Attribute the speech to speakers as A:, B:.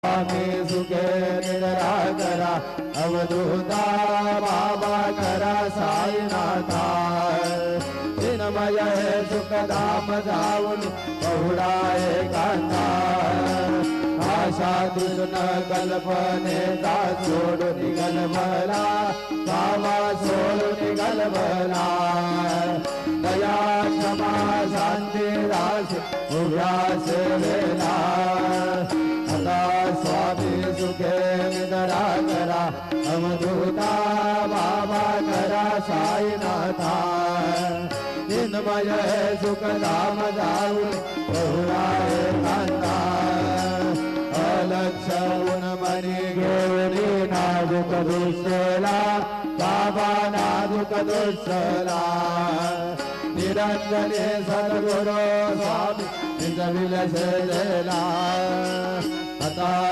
A: स्वामी सुखे निद्रा करा अवधूता बाबा करा साईनाथा चिन्मय सुखधाम जाऊन बहुडा एकांता आशा तुझन कल्पनेचा सोडून गलबला बाबा सोडून गलबला दया क्षमा शांती रास उभ्या सेवेला आता स्वामी सुखे निद्रा करा अवधूता बाबा करा साईनाथा चिन्मय सुखधाम जाऊन बहुडा एकांता अलक्ष मनी घेऊनी नाजुक दुसला बाबा नाजुक दुसला निरंजने सद्गुरु स्वामी निज विलसलेला आता